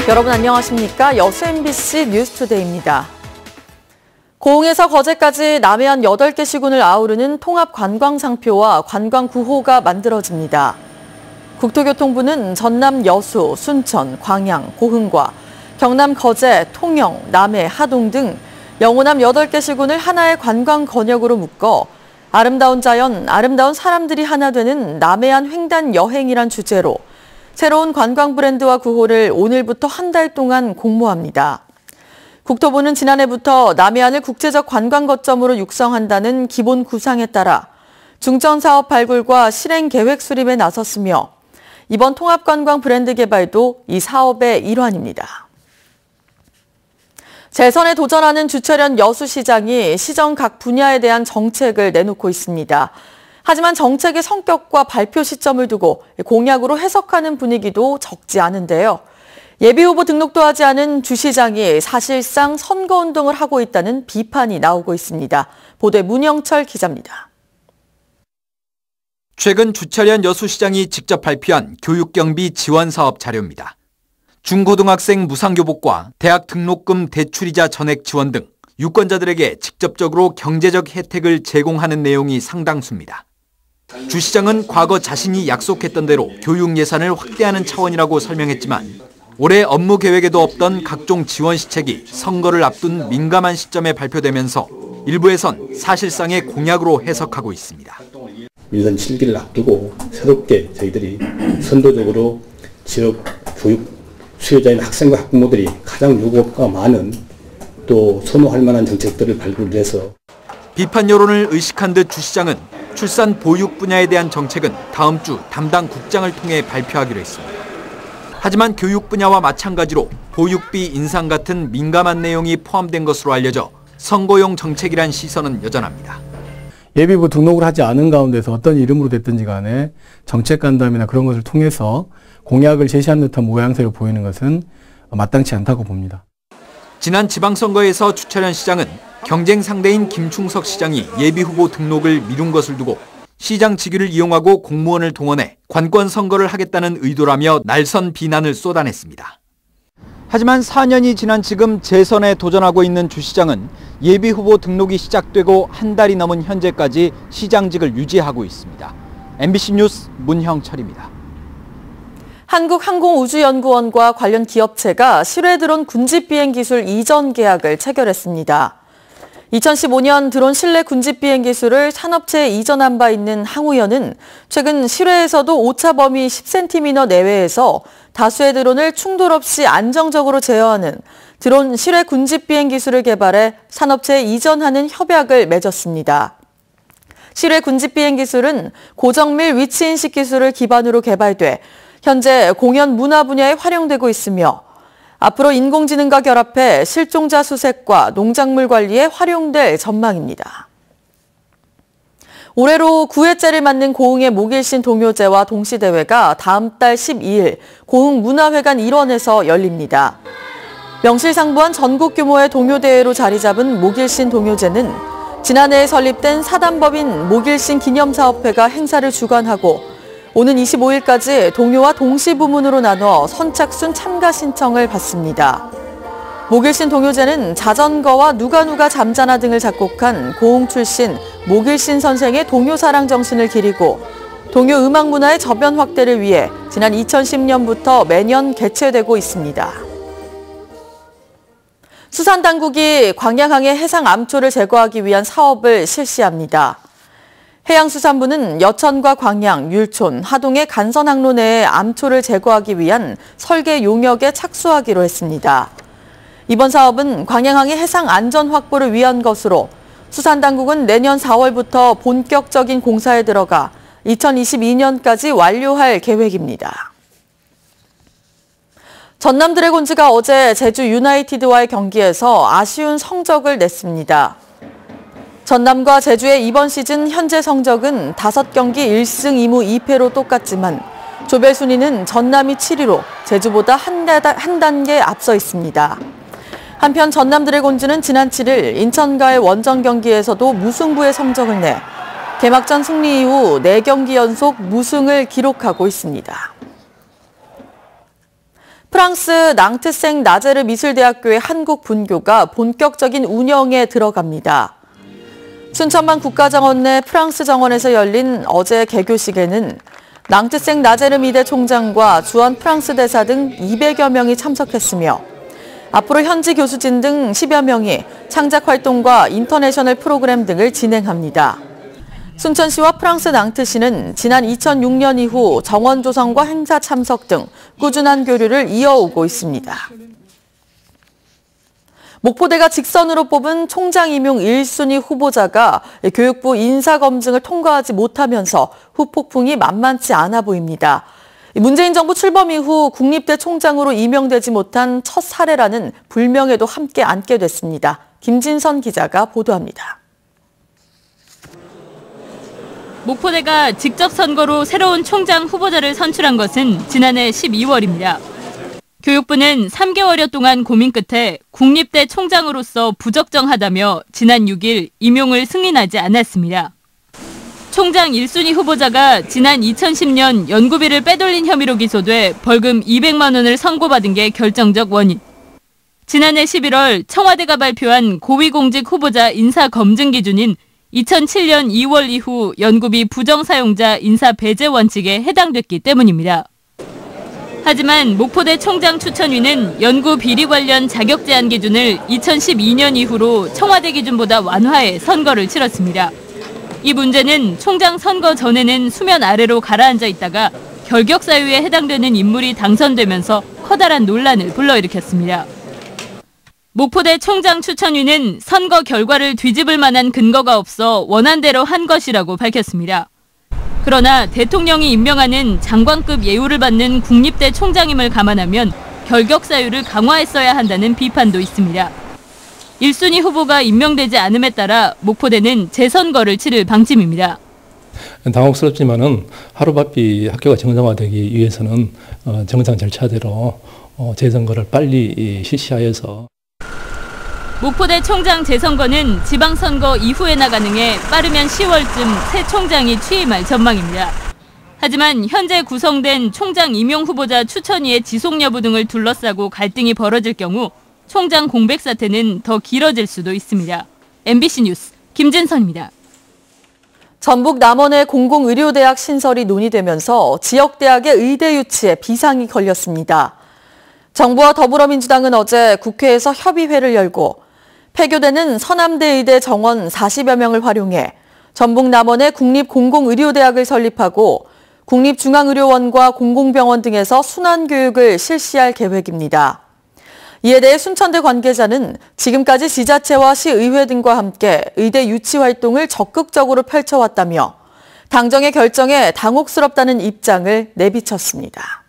여러분 안녕하십니까? 여수 MBC 뉴스투데이입니다. 고흥에서 거제까지 남해안 8개 시군을 아우르는 통합관광상표와 관광구호가 만들어집니다. 국토교통부는 전남 여수, 순천, 광양, 고흥과 경남 거제, 통영, 남해, 하동 등 영호남 8개 시군을 하나의 관광 권역으로 묶어 아름다운 자연, 아름다운 사람들이 하나 되는 남해안 횡단 여행이란 주제로 새로운 관광 브랜드와 구호를 오늘부터 한 달 동안 공모합니다. 국토부는 지난해부터 남해안을 국제적 관광 거점으로 육성한다는 기본 구상에 따라 중점 사업 발굴과 실행 계획 수립에 나섰으며 이번 통합관광 브랜드 개발도 이 사업의 일환입니다. 재선에 도전하는 주철현 여수시장이 시정 각 분야에 대한 정책을 내놓고 있습니다. 하지만 정책의 성격과 발표 시점을 두고 공약으로 해석하는 분위기도 적지 않은데요. 예비후보 등록도 하지 않은 주 시장이 사실상 선거운동을 하고 있다는 비판이 나오고 있습니다. 보도에 문영철 기자입니다. 최근 주철현 여수시장이 직접 발표한 교육경비 지원사업 자료입니다. 중고등학생 무상교복과 대학 등록금 대출이자 전액 지원 등 유권자들에게 직접적으로 경제적 혜택을 제공하는 내용이 상당수입니다. 주 시장은 과거 자신이 약속했던 대로 교육 예산을 확대하는 차원이라고 설명했지만 올해 업무 계획에도 없던 각종 지원 시책이 선거를 앞둔 민감한 시점에 발표되면서 일부에선 사실상의 공약으로 해석하고 있습니다. 민선 7기를 앞두고 새롭게 저희들이 선도적으로 지역 교육 수요자인 학생과 학부모들이 가장 요구가 많은 또 선호할 만한 정책들을 발굴해서 비판 여론을 의식한 듯 주 시장은 출산 보육 분야에 대한 정책은 다음 주 담당 국장을 통해 발표하기로 했습니다. 하지만 교육 분야와 마찬가지로 보육비 인상 같은 민감한 내용이 포함된 것으로 알려져 선거용 정책이란 시선은 여전합니다. 예비후보 등록을 하지 않은 가운데서 어떤 이름으로 됐든지 간에 정책 간담회나 그런 것을 통해서 공약을 제시하는 듯한 모양새를 보이는 것은 마땅치 않다고 봅니다. 지난 지방선거에서 주철현 시장은 경쟁 상대인 김충석 시장이 예비후보 등록을 미룬 것을 두고 시장 직위를 이용하고 공무원을 동원해 관권 선거를 하겠다는 의도라며 날선 비난을 쏟아냈습니다. 하지만 4년이 지난 지금 재선에 도전하고 있는 주 시장은 예비후보 등록이 시작되고 한 달이 넘은 현재까지 시장직을 유지하고 있습니다. MBC 뉴스 문형철입니다. 한국항공우주연구원과 관련 기업체가 실외 드론 군집비행 기술 이전 계약을 체결했습니다. 2015년 드론 실내 군집비행 기술을 산업체에 이전한 바 있는 항우연은 최근 실외에서도 오차 범위 10cm 내외에서 다수의 드론을 충돌 없이 안정적으로 제어하는 드론 실외 군집비행 기술을 개발해 산업체에 이전하는 협약을 맺었습니다. 실외 군집비행 기술은 고정밀 위치인식 기술을 기반으로 개발돼 현재 공연 문화 분야에 활용되고 있으며 앞으로 인공지능과 결합해 실종자 수색과 농작물 관리에 활용될 전망입니다. 올해로 9회째를 맞는 고흥의 목일신 동요제와 동시대회가 다음 달 12일 고흥문화회관 일원에서 열립니다. 명실상부한 전국 규모의 동요대회로 자리 잡은 목일신 동요제는 지난해에 설립된 사단법인 목일신 기념사업회가 행사를 주관하고 오는 25일까지 동요와 동시 부문으로 나눠 선착순 참가 신청을 받습니다. 목일신 동요제는 자전거와 누가 잠자나 등을 작곡한 고흥 출신 목일신 선생의 동요사랑 정신을 기리고 동요 음악 문화의 저변 확대를 위해 지난 2010년부터 매년 개최되고 있습니다. 수산당국이 광양항의 해상 암초를 제거하기 위한 사업을 실시합니다. 해양수산부는 여천과 광양, 율촌, 하동의 간선항로 내에 암초를 제거하기 위한 설계 용역에 착수하기로 했습니다. 이번 사업은 광양항의 해상 안전 확보를 위한 것으로 수산당국은 내년 4월부터 본격적인 공사에 들어가 2022년까지 완료할 계획입니다. 전남 드래곤즈가 어제 제주 유나이티드와의 경기에서 아쉬운 성적을 냈습니다. 전남과 제주의 이번 시즌 현재 성적은 5경기 1승 2무 2패로 똑같지만 조별 순위는 전남이 7위로 제주보다 한 단계 앞서 있습니다. 한편 전남 드래곤즈는 지난 7일 인천과의 원정 경기에서도 무승부의 성적을 내 개막전 승리 이후 4경기 연속 무승을 기록하고 있습니다. 프랑스 낭트생 나제르 미술대학교의 한국 분교가 본격적인 운영에 들어갑니다. 순천만 국가정원 내 프랑스 정원에서 열린 어제 개교식에는 낭트생 나제르 미대 총장과 주한 프랑스 대사 등 200여 명이 참석했으며 앞으로 현지 교수진 등 10여 명이 창작 활동과 인터내셔널 프로그램 등을 진행합니다. 순천시와 프랑스 낭트시는 지난 2006년 이후 정원 조성과 행사 참석 등 꾸준한 교류를 이어오고 있습니다. 목포대가 직선으로 뽑은 총장 임용 1순위 후보자가 교육부 인사검증을 통과하지 못하면서 후폭풍이 만만치 않아 보입니다. 문재인 정부 출범 이후 국립대 총장으로 임명되지 못한 첫 사례라는 불명예도 함께 안게 됐습니다. 김진선 기자가 보도합니다. 목포대가 직접 선거로 새로운 총장 후보자를 선출한 것은 지난해 12월입니다. 교육부는 3개월여 동안 고민 끝에 국립대 총장으로서 부적정하다며 지난 6일 임용을 승인하지 않았습니다. 총장 1순위 후보자가 지난 2010년 연구비를 빼돌린 혐의로 기소돼 벌금 200만 원을 선고받은 게 결정적 원인. 지난해 11월 청와대가 발표한 고위공직 후보자 인사 검증 기준인 2007년 2월 이후 연구비 부정사용자 인사 배제 원칙에 해당됐기 때문입니다. 하지만 목포대 총장 추천위는 연구 비리 관련 자격 제한 기준을 2012년 이후로 청와대 기준보다 완화해 선거를 치렀습니다. 이 문제는 총장 선거 전에는 수면 아래로 가라앉아 있다가 결격 사유에 해당되는 인물이 당선되면서 커다란 논란을 불러일으켰습니다. 목포대 총장 추천위는 선거 결과를 뒤집을 만한 근거가 없어 원안대로 한 것이라고 밝혔습니다. 그러나 대통령이 임명하는 장관급 예우를 받는 국립대 총장임을 감안하면 결격 사유를 강화했어야 한다는 비판도 있습니다. 1순위 후보가 임명되지 않음에 따라 목포대는 재선거를 치를 방침입니다. 당혹스럽지만은 하루바삐 학교가 정상화되기 위해서는 정상 절차대로 재선거를 빨리 실시하여서 목포대 총장 재선거는 지방선거 이후에나 가능해 빠르면 10월쯤 새 총장이 취임할 전망입니다. 하지만 현재 구성된 총장 임용 후보자 추천위의 지속 여부 등을 둘러싸고 갈등이 벌어질 경우 총장 공백 사태는 더 길어질 수도 있습니다. MBC 뉴스 김진선입니다. 전북 남원의 공공의료대학 신설이 논의되면서 지역대학의 의대 유치에 비상이 걸렸습니다. 정부와 더불어민주당은 어제 국회에서 협의회를 열고 폐교되는 서남대의대 정원 40여 명을 활용해 전북 남원의 국립공공의료대학을 설립하고 국립중앙의료원과 공공병원 등에서 순환교육을 실시할 계획입니다. 이에 대해 순천대 관계자는 지금까지 지자체와 시의회 등과 함께 의대 유치 활동을 적극적으로 펼쳐왔다며 당정의 결정에 당혹스럽다는 입장을 내비쳤습니다.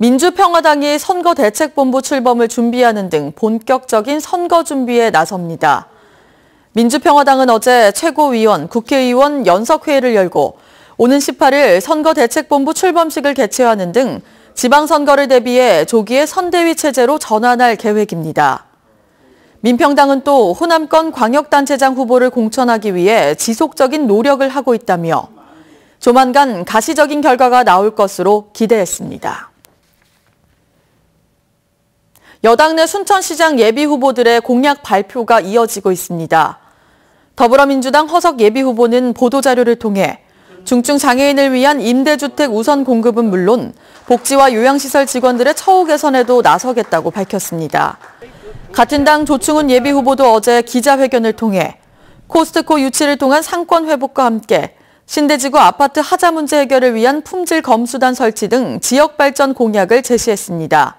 민주평화당이 선거대책본부 출범을 준비하는 등 본격적인 선거 준비에 나섭니다. 민주평화당은 어제 최고위원, 국회의원 연석회의를 열고 오는 18일 선거대책본부 출범식을 개최하는 등 지방선거를 대비해 조기에 선대위 체제로 전환할 계획입니다. 민평당은 또 호남권 광역단체장 후보를 공천하기 위해 지속적인 노력을 하고 있다며 조만간 가시적인 결과가 나올 것으로 기대했습니다. 여당 내 순천시장 예비후보들의 공약 발표가 이어지고 있습니다. 더불어민주당 허석 예비후보는 보도자료를 통해 중증 장애인을 위한 임대주택 우선 공급은 물론 복지와 요양시설 직원들의 처우 개선에도 나서겠다고 밝혔습니다. 같은 당 조충훈 예비후보도 어제 기자회견을 통해 코스트코 유치를 통한 상권 회복과 함께 신대지구 아파트 하자 문제 해결을 위한 품질 검수단 설치 등 지역 발전 공약을 제시했습니다.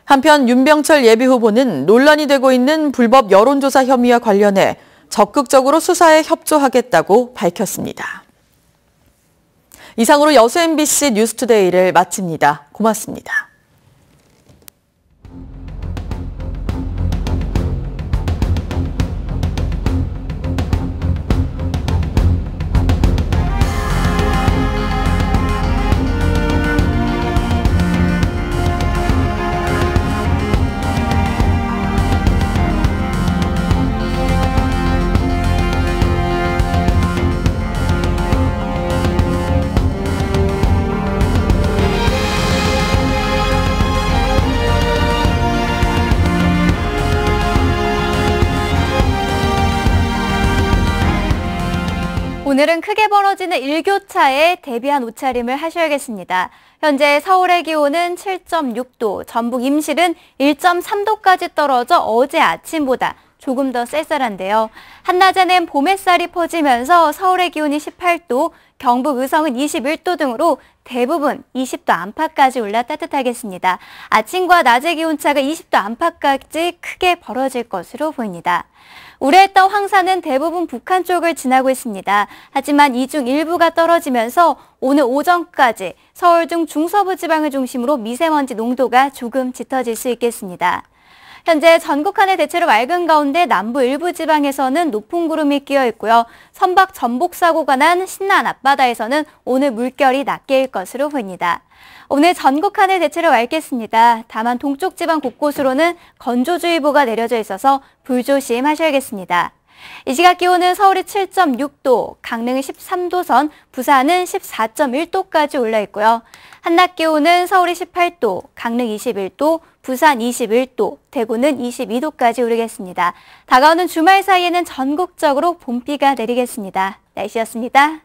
한편 윤병철 예비후보는 논란이 되고 있는 불법 여론조사 혐의와 관련해 적극적으로 수사에 협조하겠다고 밝혔습니다. 이상으로 여수 MBC 뉴스투데이를 마칩니다. 고맙습니다. 오늘은 크게 벌어지는 일교차에 대비한 옷차림을 하셔야겠습니다. 현재 서울의 기온은 7.6도, 전북 임실은 1.3도까지 떨어져 어제 아침보다 조금 더 쌀쌀한데요. 한낮에는 봄 햇살이 퍼지면서 서울의 기온이 18도, 경북 의성은 21도 등으로 대부분 20도 안팎까지 올라 따뜻하겠습니다. 아침과 낮의 기온차가 20도 안팎까지 크게 벌어질 것으로 보입니다. 우려했던 황사는 대부분 북한 쪽을 지나고 있습니다. 하지만 이 중 일부가 떨어지면서 오늘 오전까지 서울 등 중서부 지방을 중심으로 미세먼지 농도가 조금 짙어질 수 있겠습니다. 현재 전국 하늘 대체로 맑은 가운데 남부 일부 지방에서는 높은 구름이 끼어 있고요. 선박 전복 사고가 난 신안 앞바다에서는 오늘 물결이 낮게 일 것으로 보입니다. 오늘 전국 하늘 대체로 맑겠습니다. 다만 동쪽 지방 곳곳으로는 건조주의보가 내려져 있어서 불조심하셔야겠습니다. 이 시각 기온은 서울이 7.6도, 강릉이 13도 선, 부산은 14.1도까지 올라 있고요. 한낮 기온은 서울이 18도, 강릉 21도, 부산 21도, 대구는 22도까지 오르겠습니다. 다가오는 주말 사이에는 전국적으로 봄비가 내리겠습니다. 날씨였습니다.